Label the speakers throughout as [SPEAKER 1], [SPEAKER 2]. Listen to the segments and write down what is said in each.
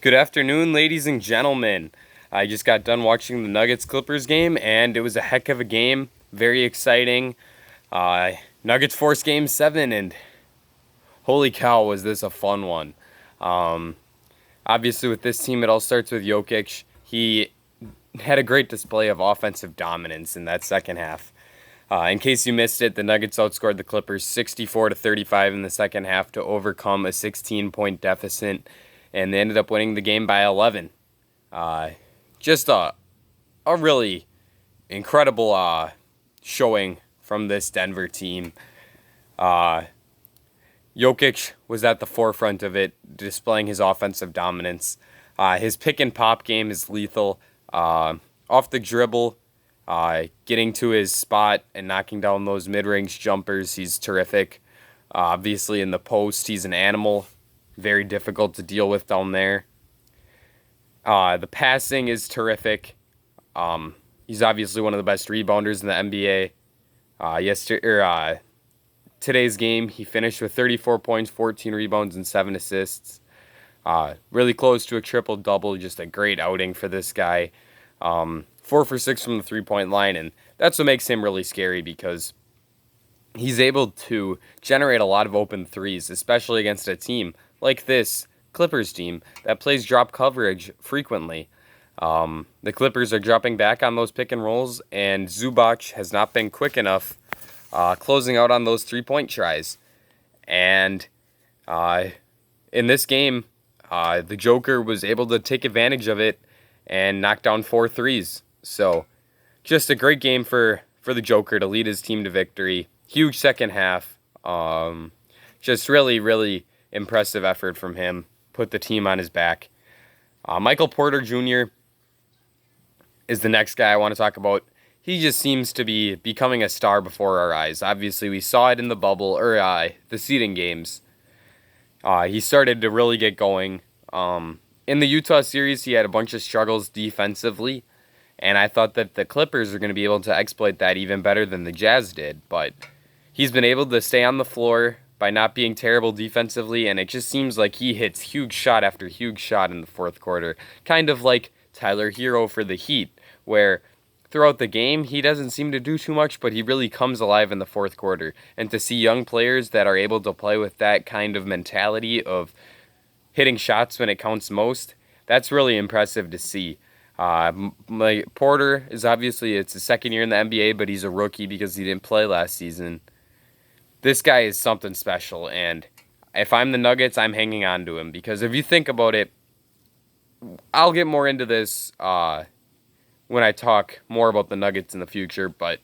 [SPEAKER 1] Good afternoon, ladies and gentlemen. I just got done watching the Nuggets-Clippers game, and it was a heck of a game. Very exciting. Nuggets forced Game 7, and holy cow, was this a fun one. Um, Obviously, with this team, it all starts with Jokic. He had a great display of offensive dominance in that second half. In case you missed it, the Nuggets outscored the Clippers 64 to 35 in the second half to overcome a 16-point deficit, and they ended up winning the game by 11. Uh, just a really incredible showing from this Denver team. Uh, Jokic was at the forefront of it, displaying his offensive dominance. His pick and pop game is lethal. Off the dribble, getting to his spot and knocking down those mid-range jumpers, he's terrific. Obviously, in the post, he's an animal. Very difficult to deal with down there. The passing is terrific. He's obviously one of the best rebounders in the NBA. Today's game, he finished with 34 points, 14 rebounds, and 7 assists. Really close to a triple-double. Just a great outing for this guy. 4 for 6 from the three-point line, and that's what makes him really scary because he's able to generate a lot of open threes, especially against a team like this Clippers team that plays drop coverage frequently. The Clippers are dropping back on those pick and rolls, and Zubac has not been quick enough closing out on those three-point tries. And in this game, the Joker was able to take advantage of it and knock down 4 threes. So just a great game for the Joker to lead his team to victory. Huge second half. Just really, really impressive effort from him. Put the team on his back. Michael Porter Jr. is the next guy I want to talk about. He just seems to be becoming a star before our eyes. Obviously, we saw it in the bubble, or the seeding games. He started to really get going. In the Utah series, he had a bunch of struggles defensively, and I thought that the Clippers are going to be able to exploit that even better than the Jazz did. But he's been able to stay on the floor by not being terrible defensively, and it just seems like he hits huge shot after huge shot in the fourth quarter. Kind of like Tyler Hero for the Heat, where throughout the game, he doesn't seem to do too much, but he really comes alive in the fourth quarter. And to see young players that are able to play with that kind of mentality of hitting shots when it counts most, that's really impressive to see. Porter is obviously, it's his second year in the NBA, but he's a rookie because he didn't play last season. This guy is something special, and if I'm the Nuggets, I'm hanging on to him, because if you think about it, I'll get more into this when I talk more about the Nuggets in the future, but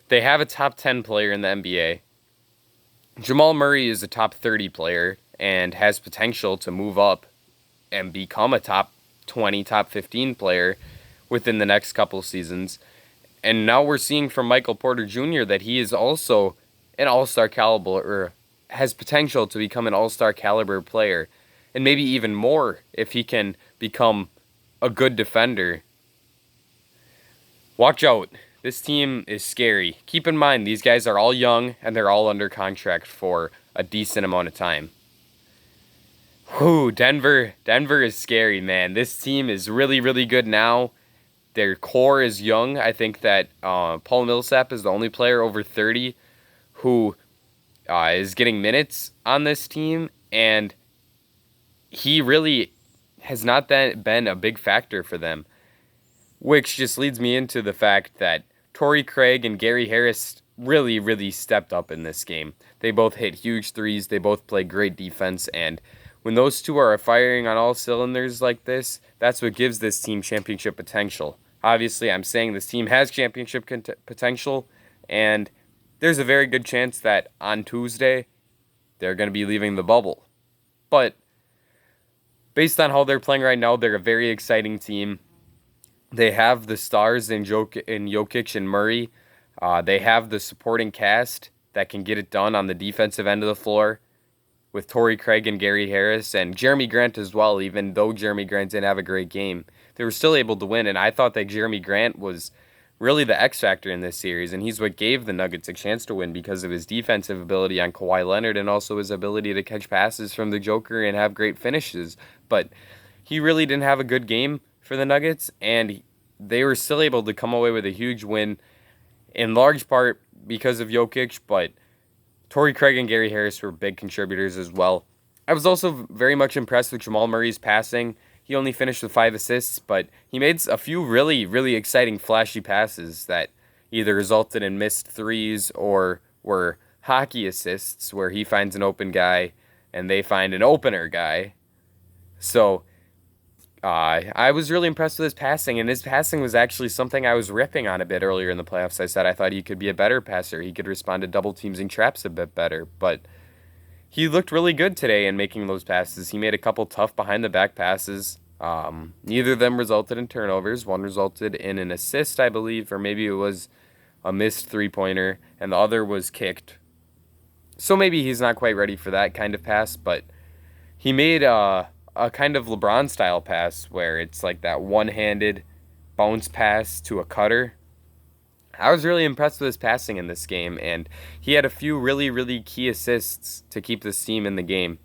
[SPEAKER 1] they have a top 10 player in the NBA. Jamal Murray is a top 30 player and has potential to move up and become a top 20, top 15 player within the next couple seasons. And now we're seeing from Michael Porter Jr. that he is also an all-star caliber, or has potential to become an all-star caliber player, and maybe even more if he can become a good defender. Watch out. This team is scary. Keep in mind, these guys are all young, and they're all under contract for a decent amount of time. Whew, Denver is scary, man. This team is really, really good now. Their core is young. I think that Paul Millsap is the only player over 30 who is getting minutes on this team, and he really has not been a big factor for them, which just leads me into the fact that Torrey Craig and Gary Harris really, really stepped up in this game. They both hit huge threes. They both play great defense, and when those two are firing on all cylinders like this, that's what gives this team championship potential. Obviously, I'm saying this team has championship potential, and there's a very good chance that on Tuesday, they're going to be leaving the bubble. But based on how they're playing right now, they're a very exciting team. They have the stars in Jokic and Murray. They have the supporting cast that can get it done on the defensive end of the floor with Torrey Craig and Gary Harris and Jeremy Grant as well. Even though Jeremy Grant didn't have a great game, they were still able to win, and I thought that Jeremy Grant was really the X factor in this series, and he's what gave the Nuggets a chance to win because of his defensive ability on Kawhi Leonard and also his ability to catch passes from the Joker and have great finishes. But he really didn't have a good game for the Nuggets, and they were still able to come away with a huge win, in large part because of Jokic, but Torrey Craig and Gary Harris were big contributors as well. I was also very much impressed with Jamal Murray's passing. He only finished with 5 assists, but he made a few really, really exciting, flashy passes that either resulted in missed threes or were hockey assists where he finds an open guy and they find an opener guy. So I was really impressed with his passing, and his passing was actually something I was ripping on a bit earlier in the playoffs. I said I thought he could be a better passer. He could respond to double teams and traps a bit better, but he looked really good today in making those passes. He made a couple tough behind the back passes. Neither of them resulted in turnovers. One resulted in an assist, I believe, or maybe it was a missed three-pointer, and the other was kicked. So maybe he's not quite ready for that kind of pass, but he made a kind of LeBron-style pass where it's like that one-handed bounce pass to a cutter. I was really impressed with his passing in this game, and he had a few really, really key assists to keep this team in the game.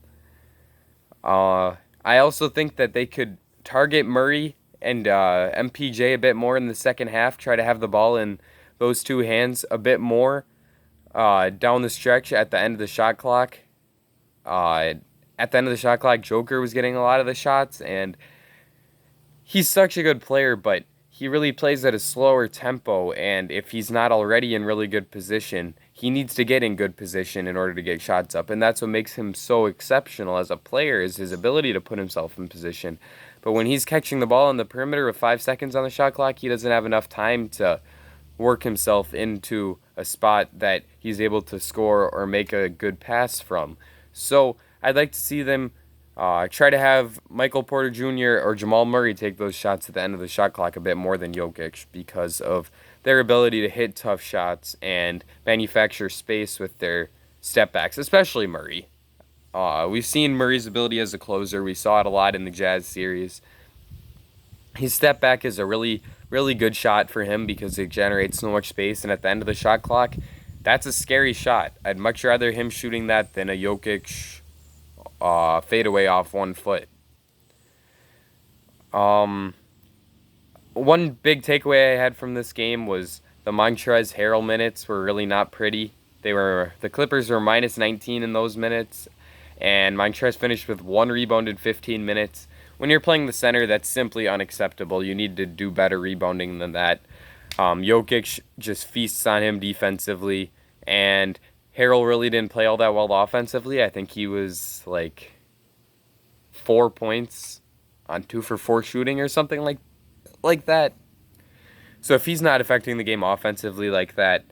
[SPEAKER 1] I also think that they could target Murray and MPJ a bit more in the second half, try to have the ball in those two hands a bit more down the stretch at the end of the shot clock. At the end of the shot clock, Joker was getting a lot of the shots, and he's such a good player, but he really plays at a slower tempo, and if he's not already in really good position, he needs to get in good position in order to get shots up, and that's what makes him so exceptional as a player, is his ability to put himself in position. But when he's catching the ball on the perimeter with 5 seconds on the shot clock, he doesn't have enough time to work himself into a spot that he's able to score or make a good pass from. So I'd like to see them try to have Michael Porter Jr. or Jamal Murray take those shots at the end of the shot clock a bit more than Jokic because of their ability to hit tough shots and manufacture space with their step backs, especially Murray. We've seen Murray's ability as a closer. We saw it a lot in the Jazz series. His step back is a really, really good shot for him because it generates so much space, and at the end of the shot clock, that's a scary shot. I'd much rather him shooting that than a Jokic fadeaway off 1 foot. One big takeaway I had from this game was the Montrezl Harrell minutes were really not pretty. The Clippers were minus 19 in those minutes, and Montrezl finished with 1 rebound in 15 minutes. When you're playing the center, that's simply unacceptable. You need to do better rebounding than that. Jokic just feasts on him defensively, and Harrell really didn't play all that well offensively. I think he was like 4 points on 2 for 4 shooting or something like that. So if he's not affecting the game offensively like that,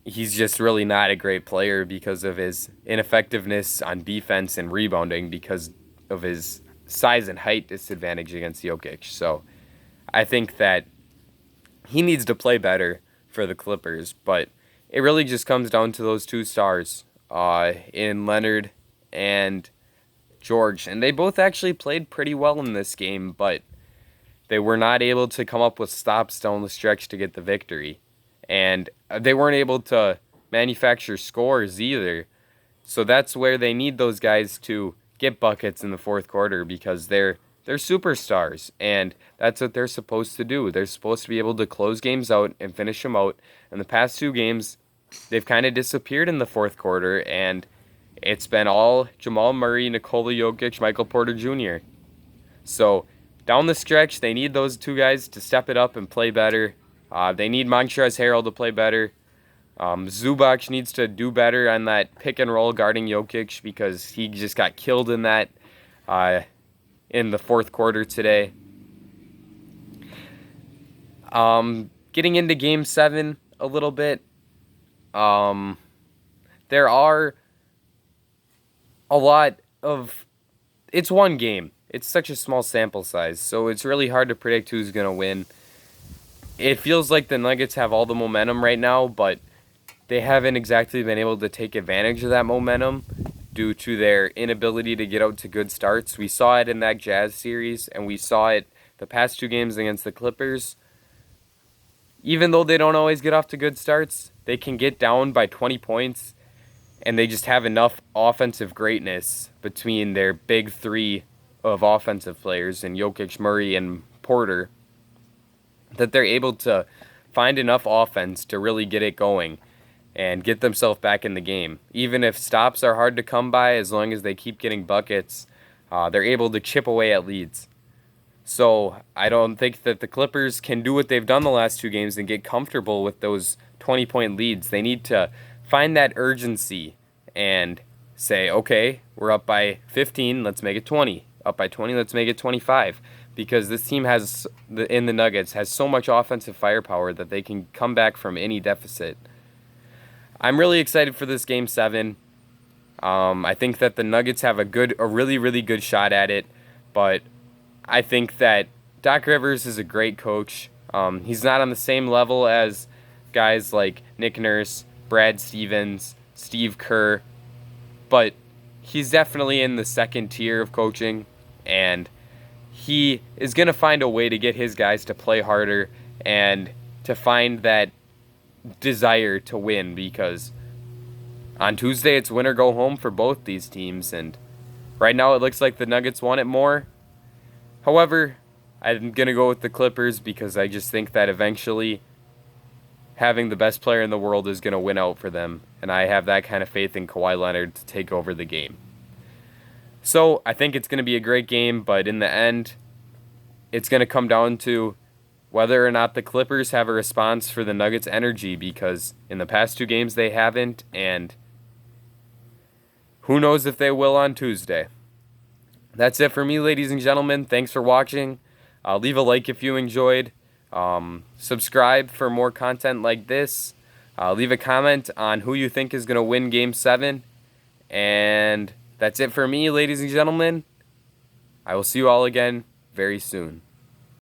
[SPEAKER 1] he's just really not a great player because of his ineffectiveness on defense and rebounding because of his size and height disadvantage against Jokic. So I think that he needs to play better for the Clippers, but it really just comes down to those 2 stars in Leonard and George. And they both actually played pretty well in this game, but they were not able to come up with stops down the stretch to get the victory. And they weren't able to manufacture scores either. So that's where they need those guys to get buckets in the fourth quarter because they're superstars, and that's what they're supposed to do. They're supposed to be able to close games out and finish them out. In the past 2 games, they've kind of disappeared in the fourth quarter, and it's been all Jamal Murray, Nikola Jokic, Michael Porter Jr. So down the stretch, they need those 2 guys to step it up and play better. They need Montrezl Harrell to play better. Zubac needs to do better on that pick and roll guarding Jokic because he just got killed in that in the fourth quarter today. Getting into Game 7 a little bit, there are a lot of... It's one game. It's such a small sample size, so it's really hard to predict who's going to win. It feels like the Nuggets have all the momentum right now, but they haven't exactly been able to take advantage of that momentum due to their inability to get out to good starts. We saw it in that Jazz series, and we saw it the past 2 games against the Clippers. Even though they don't always get off to good starts, they can get down by 20 points, and they just have enough offensive greatness between their big 3 of offensive players in Jokic, Murray, and Porter, that they're able to find enough offense to really get it going and get themselves back in the game. Even if stops are hard to come by, as long as they keep getting buckets, they're able to chip away at leads. So I don't think that the Clippers can do what they've done the last 2 games and get comfortable with those 20-point leads. They need to find that urgency and say, okay, we're up by 15, let's make it 20. Up by 20, let's make it 25. Because this team in the Nuggets, has so much offensive firepower that they can come back from any deficit. I'm really excited for this Game 7. I think that the Nuggets have a really, really good shot at it, but I think that Doc Rivers is a great coach. He's not on the same level as guys like Nick Nurse, Brad Stevens, Steve Kerr, but he's definitely in the second tier of coaching, and he is going to find a way to get his guys to play harder and to find that desire to win, because on Tuesday it's win or go home for both these teams, and right now it looks like the Nuggets want it more. However, I'm going to go with the Clippers because I just think that eventually having the best player in the world is going to win out for them, and I have that kind of faith in Kawhi Leonard to take over the game. So I think it's going to be a great game, but in the end, it's going to come down to whether or not the Clippers have a response for the Nuggets' energy, because in the past 2 games they haven't, and who knows if they will on Tuesday. That's it for me, ladies and gentlemen. Thanks for watching. Leave a like if you enjoyed. Subscribe for more content like this. Leave a comment on who you think is going to win Game 7. And that's it for me, ladies and gentlemen. I will see you all again very soon.